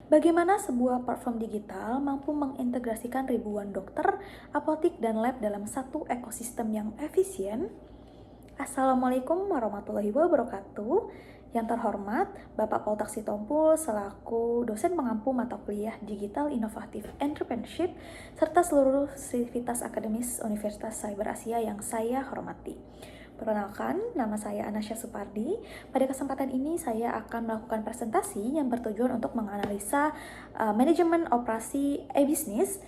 Bagaimana sebuah platform digital mampu mengintegrasikan ribuan dokter, apotik, dan lab dalam satu ekosistem yang efisien? Assalamualaikum warahmatullahi wabarakatuh. Yang terhormat, Bapak Poltak Sitompul selaku dosen pengampu mata kuliah Digital Inovatif Entrepreneurship serta seluruh sivitas akademis Universitas Cyber Asia yang saya hormati. Perkenalkan, nama saya Anasya Supardi. Pada kesempatan ini saya akan melakukan presentasi yang bertujuan untuk menganalisa manajemen operasi e-bisnis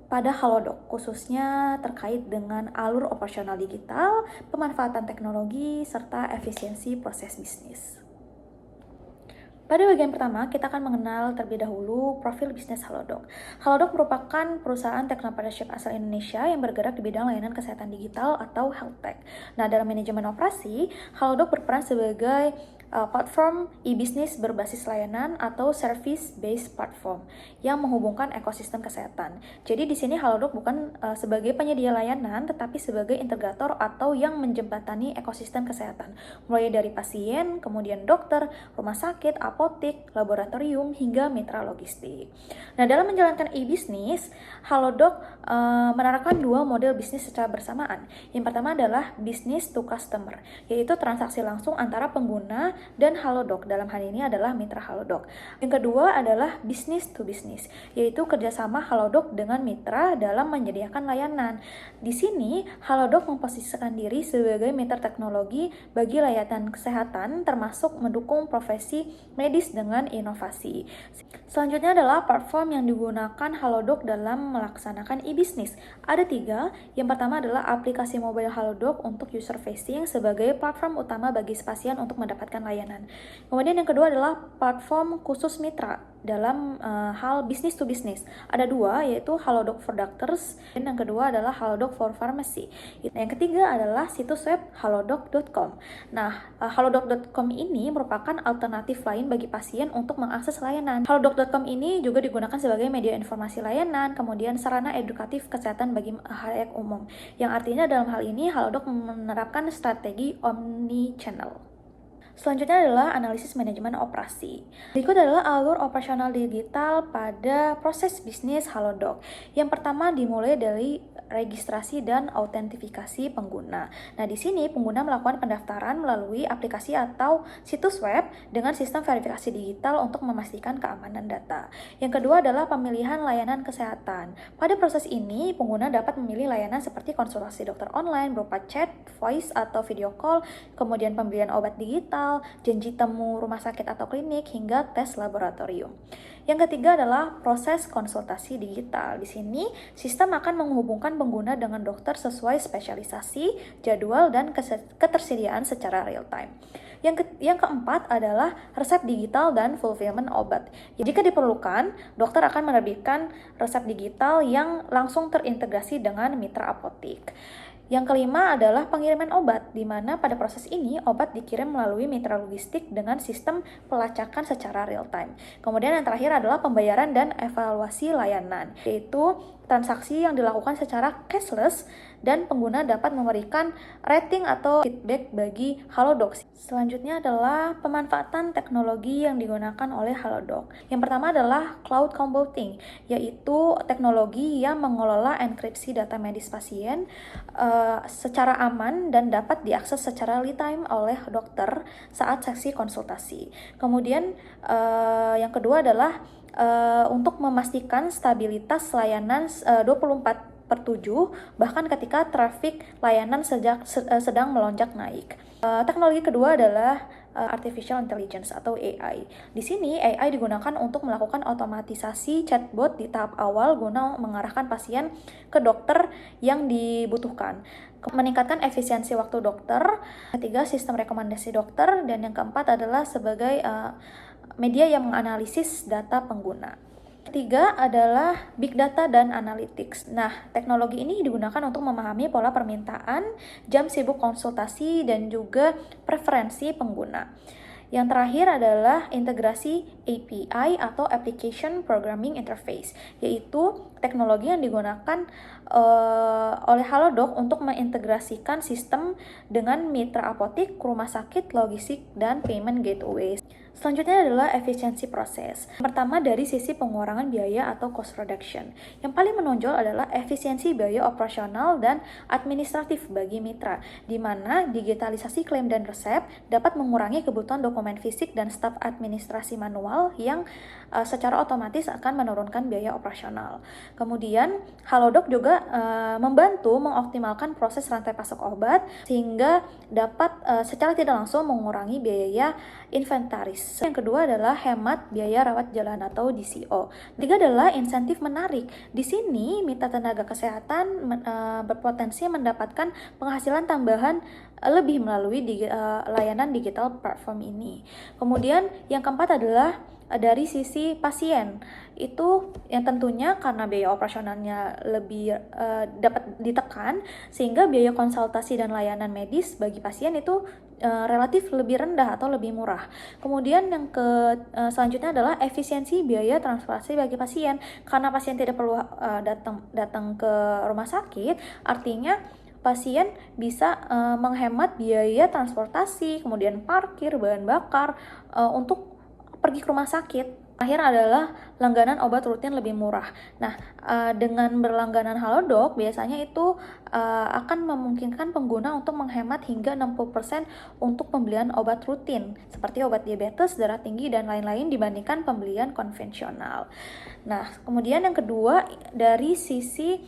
pada Halodoc, khususnya terkait dengan alur operasional digital, pemanfaatan teknologi, serta efisiensi proses bisnis. Pada bagian pertama, kita akan mengenal terlebih dahulu profil bisnis Halodoc. Halodoc merupakan perusahaan teknopreneurship asal Indonesia yang bergerak di bidang layanan kesehatan digital atau health tech. Nah, dalam manajemen operasi, Halodoc berperan sebagai platform e-bisnis berbasis layanan atau service-based platform yang menghubungkan ekosistem kesehatan. Jadi di sini Halodoc bukan sebagai penyedia layanan, tetapi sebagai integrator atau yang menjembatani ekosistem kesehatan, mulai dari pasien, kemudian dokter, rumah sakit, apotik, laboratorium, hingga mitra logistik. Nah, dalam menjalankan e-bisnis, Halodoc menerapkan dua model bisnis secara bersamaan. Yang pertama adalah business to customer, yaitu transaksi langsung antara pengguna dan Halodoc, dalam hal ini adalah mitra Halodoc. Yang kedua adalah business to business, yaitu kerjasama Halodoc dengan mitra dalam menyediakan layanan. Di sini, Halodoc memposisikan diri sebagai mitra teknologi bagi layanan kesehatan, termasuk mendukung profesi medis dengan inovasi. Selanjutnya adalah platform yang digunakan Halodoc dalam melaksanakan e-bisnis. Ada tiga. Yang pertama adalah aplikasi mobile Halodoc untuk user facing sebagai platform utama bagi pasien untuk mendapatkan layanan. Kemudian yang kedua adalah platform khusus mitra dalam hal business to business. Ada dua, yaitu Halodoc for Doctors, dan yang kedua adalah Halodoc for Pharmacy. Yang ketiga adalah situs web halodoc.com. Nah, halodoc.com ini merupakan alternatif lain bagi pasien untuk mengakses layanan. Halodoc.com ini juga digunakan sebagai media informasi layanan, kemudian sarana edukatif kesehatan bagi halayak umum. Yang artinya dalam hal ini Halodoc menerapkan strategi omni-channel. Selanjutnya adalah analisis manajemen operasi. Berikut adalah alur operasional digital pada proses bisnis Halodoc. Yang pertama dimulai dari registrasi dan autentifikasi pengguna. Nah, di sini pengguna melakukan pendaftaran melalui aplikasi atau situs web dengan sistem verifikasi digital untuk memastikan keamanan data. Yang kedua adalah pemilihan layanan kesehatan. Pada proses ini, pengguna dapat memilih layanan seperti konsultasi dokter online berupa chat, voice, atau video call, kemudian pembelian obat digital, janji temu rumah sakit atau klinik, hingga tes laboratorium. Yang ketiga adalah proses konsultasi digital. Di sini, sistem akan menghubungkan pengguna dengan dokter sesuai spesialisasi, jadwal, dan ketersediaan secara real time. Yang keempat adalah resep digital dan fulfillment obat. Jika diperlukan, dokter akan menerbitkan resep digital yang langsung terintegrasi dengan mitra apotik. Yang kelima adalah pengiriman obat, di mana pada proses ini obat dikirim melalui mitra logistik dengan sistem pelacakan secara real time. Kemudian yang terakhir adalah pembayaran dan evaluasi layanan, yaitu transaksi yang dilakukan secara cashless dan pengguna dapat memberikan rating atau feedback bagi Halodoc. Selanjutnya adalah pemanfaatan teknologi yang digunakan oleh Halodoc. Yang pertama adalah cloud computing, yaitu teknologi yang mengelola enkripsi data medis pasien secara aman dan dapat diakses secara real time oleh dokter saat sesi konsultasi. Kemudian yang kedua adalah untuk memastikan stabilitas layanan 24/7 bahkan ketika trafik layanan sedang melonjak naik. Teknologi kedua adalah artificial intelligence atau AI. Di sini AI digunakan untuk melakukan otomatisasi chatbot di tahap awal guna mengarahkan pasien ke dokter yang dibutuhkan, meningkatkan efisiensi waktu dokter. Ketiga, sistem rekomendasi dokter, dan yang keempat adalah sebagai media yang menganalisis data pengguna. Ketiga adalah big data dan analytics. Nah, teknologi ini digunakan untuk memahami pola permintaan, jam sibuk konsultasi, dan juga preferensi pengguna. Yang terakhir adalah integrasi API atau Application Programming Interface, yaitu teknologi yang digunakan oleh Halodoc untuk mengintegrasikan sistem dengan mitra apotik, rumah sakit, logistik, dan payment gateway. Selanjutnya adalah efisiensi proses. Pertama dari sisi pengurangan biaya atau cost reduction. Yang paling menonjol adalah efisiensi biaya operasional dan administratif bagi mitra, di mana digitalisasi klaim dan resep dapat mengurangi kebutuhan dokumen fisik dan staf administrasi manual yang secara otomatis akan menurunkan biaya operasional. Kemudian, Halodoc juga membantu mengoptimalkan proses rantai pasok obat sehingga dapat secara tidak langsung mengurangi biaya inventaris. Yang kedua adalah hemat biaya rawat jalan atau DCO. Ketiga adalah insentif menarik. Di sini mitra tenaga kesehatan berpotensi mendapatkan penghasilan tambahan lebih melalui layanan digital platform ini. Kemudian yang keempat adalah dari sisi pasien, itu yang tentunya karena biaya operasionalnya lebih dapat ditekan, sehingga biaya konsultasi dan layanan medis bagi pasien itu relatif lebih rendah atau lebih murah. Kemudian yang selanjutnya adalah efisiensi biaya transportasi bagi pasien, karena pasien tidak perlu datang ke rumah sakit, artinya pasien bisa menghemat biaya transportasi, kemudian parkir, bahan bakar untuk pergi ke rumah sakit. Terakhir adalah langganan obat rutin lebih murah. Nah, dengan berlangganan Halodoc biasanya itu akan memungkinkan pengguna untuk menghemat hingga 60% untuk pembelian obat rutin seperti obat diabetes, darah tinggi, dan lain-lain dibandingkan pembelian konvensional. Nah, kemudian yang kedua dari sisi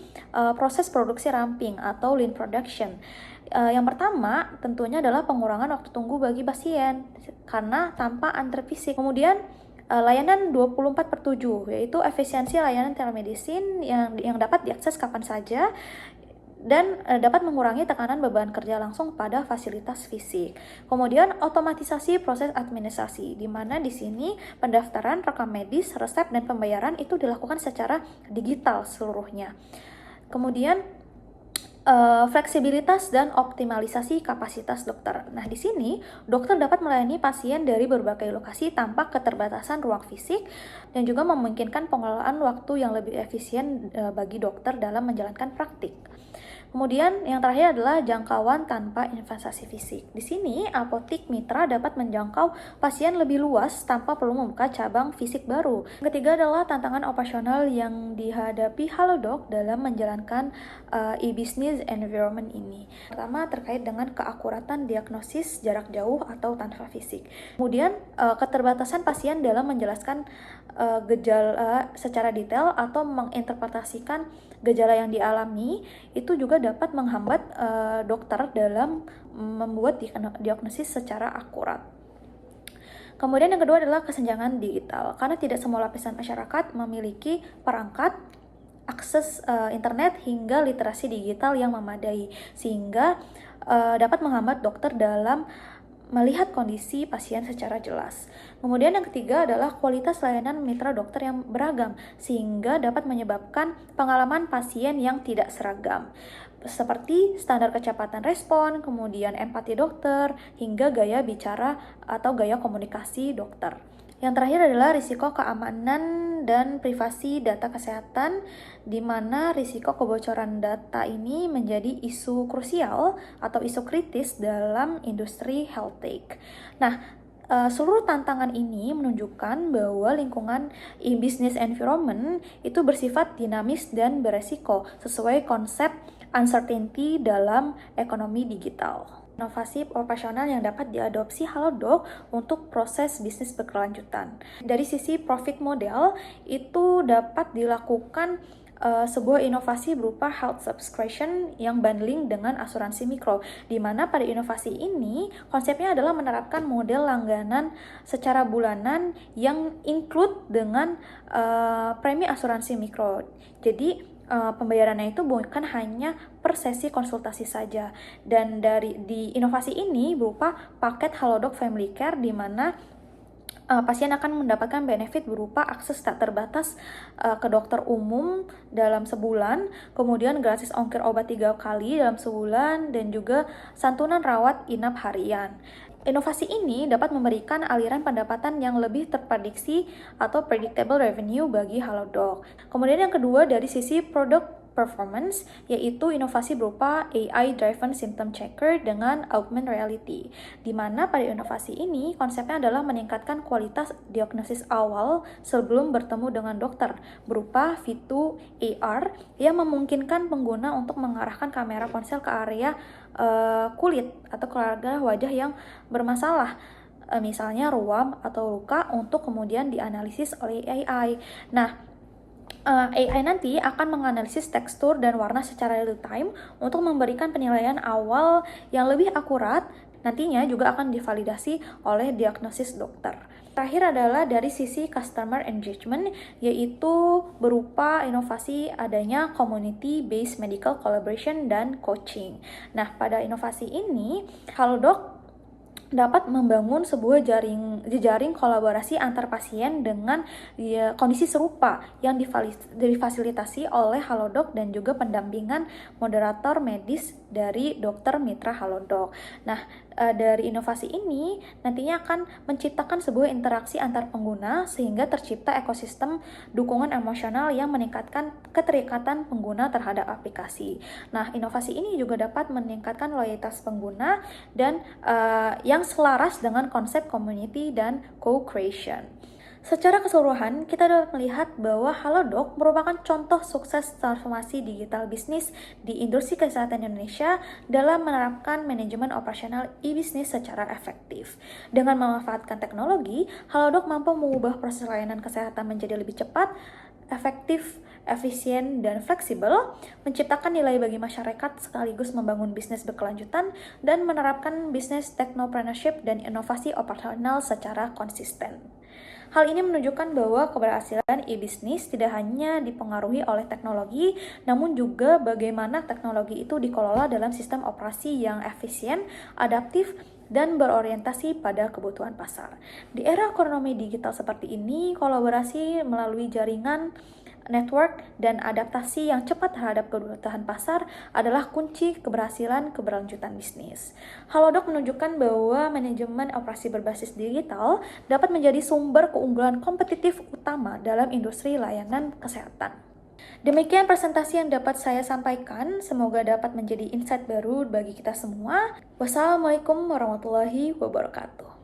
proses produksi ramping atau lean production. Yang pertama tentunya adalah pengurangan waktu tunggu bagi pasien karena tanpa antri fisik. Kemudian layanan 24/7 yaitu efisiensi layanan telemedicine yang dapat diakses kapan saja dan dapat mengurangi tekanan beban kerja langsung pada fasilitas fisik. Kemudian otomatisasi proses administrasi, di mana di sini pendaftaran, rekam medis, resep, dan pembayaran itu dilakukan secara digital seluruhnya. Kemudian fleksibilitas dan optimalisasi kapasitas dokter. Nah, di sini dokter dapat melayani pasien dari berbagai lokasi tanpa keterbatasan ruang fisik dan juga memungkinkan pengelolaan waktu yang lebih efisien bagi dokter dalam menjalankan praktik. Kemudian yang terakhir adalah jangkauan tanpa investasi fisik. Di sini apotik mitra dapat menjangkau pasien lebih luas tanpa perlu membuka cabang fisik baru. Yang ketiga adalah tantangan operasional yang dihadapi Halodoc dalam menjalankan e-business environment ini. Pertama terkait dengan keakuratan diagnosis jarak jauh atau tanpa fisik. Kemudian keterbatasan pasien dalam menjelaskan gejala secara detail atau menginterpretasikan gejala yang dialami itu juga dapat menghambat dokter dalam membuat diagnosis secara akurat. Kemudian yang kedua adalah kesenjangan digital, karena tidak semua lapisan masyarakat memiliki perangkat, akses internet hingga literasi digital yang memadai, sehingga dapat menghambat dokter dalam melihat kondisi pasien secara jelas. Kemudian yang ketiga adalah kualitas layanan mitra dokter yang beragam, sehingga dapat menyebabkan pengalaman pasien yang tidak seragam, seperti standar kecepatan respon, kemudian empati dokter, hingga gaya bicara atau gaya komunikasi dokter. Yang terakhir adalah risiko keamanan dan privasi data kesehatan, di mana risiko kebocoran data ini menjadi isu krusial atau isu kritis dalam industri health tech. Nah, seluruh tantangan ini menunjukkan bahwa lingkungan e-business environment itu bersifat dinamis dan beresiko sesuai konsep uncertainty dalam ekonomi digital. Inovasi operasional yang dapat diadopsi Halodoc untuk proses bisnis berkelanjutan. Dari sisi profit model, itu dapat dilakukan sebuah inovasi berupa health subscription yang bundling dengan asuransi mikro, di mana pada inovasi ini konsepnya adalah menerapkan model langganan secara bulanan yang include dengan premi asuransi mikro. Jadi pembayarannya itu bukan hanya per sesi konsultasi saja, dan di inovasi ini berupa paket Halodoc Family Care, di mana pasien akan mendapatkan benefit berupa akses tak terbatas ke dokter umum dalam sebulan, kemudian gratis ongkir obat 3 kali dalam sebulan, dan juga santunan rawat inap harian. Inovasi ini dapat memberikan aliran pendapatan yang lebih terprediksi atau predictable revenue bagi Halodoc. Kemudian yang kedua dari sisi product performance, yaitu inovasi berupa AI-driven symptom checker dengan augmented reality, di mana pada inovasi ini konsepnya adalah meningkatkan kualitas diagnosis awal sebelum bertemu dengan dokter berupa V2 AR yang memungkinkan pengguna untuk mengarahkan kamera ponsel ke area kulit atau keluarga wajah yang bermasalah, misalnya ruam atau luka, untuk kemudian dianalisis oleh AI. Nah, AI nanti akan menganalisis tekstur dan warna secara real time untuk memberikan penilaian awal yang lebih akurat. Nantinya juga akan divalidasi oleh diagnosis dokter. Terakhir adalah dari sisi customer engagement, yaitu berupa inovasi adanya community-based medical collaboration dan coaching. Nah, pada inovasi ini, Halodoc dapat membangun sebuah jejaring kolaborasi antar pasien dengan kondisi serupa yang difasilitasi oleh Halodoc dan juga pendampingan moderator medis dari dokter mitra Halodoc. Nah, dari inovasi ini nantinya akan menciptakan sebuah interaksi antar pengguna sehingga tercipta ekosistem dukungan emosional yang meningkatkan keterikatan pengguna terhadap aplikasi. Nah, inovasi ini juga dapat meningkatkan loyalitas pengguna dan yang selaras dengan konsep community dan co-creation. Secara keseluruhan, kita dapat melihat bahwa Halodoc merupakan contoh sukses transformasi digital bisnis di industri kesehatan Indonesia dalam menerapkan manajemen operasional e-bisnis secara efektif. Dengan memanfaatkan teknologi, Halodoc mampu mengubah proses layanan kesehatan menjadi lebih cepat, efektif, efisien, dan fleksibel, menciptakan nilai bagi masyarakat sekaligus membangun bisnis berkelanjutan dan menerapkan bisnis technopreneurship dan inovasi operasional secara konsisten. Hal ini menunjukkan bahwa keberhasilan e-bisnis tidak hanya dipengaruhi oleh teknologi, namun juga bagaimana teknologi itu dikelola dalam sistem operasi yang efisien, adaptif, dan berorientasi pada kebutuhan pasar. Di era ekonomi digital seperti ini, kolaborasi melalui jaringan network dan adaptasi yang cepat terhadap kebutuhan pasar adalah kunci keberhasilan keberlanjutan bisnis. Halodoc menunjukkan bahwa manajemen operasi berbasis digital dapat menjadi sumber keunggulan kompetitif utama dalam industri layanan kesehatan. Demikian presentasi yang dapat saya sampaikan, semoga dapat menjadi insight baru bagi kita semua. Wassalamualaikum warahmatullahi wabarakatuh.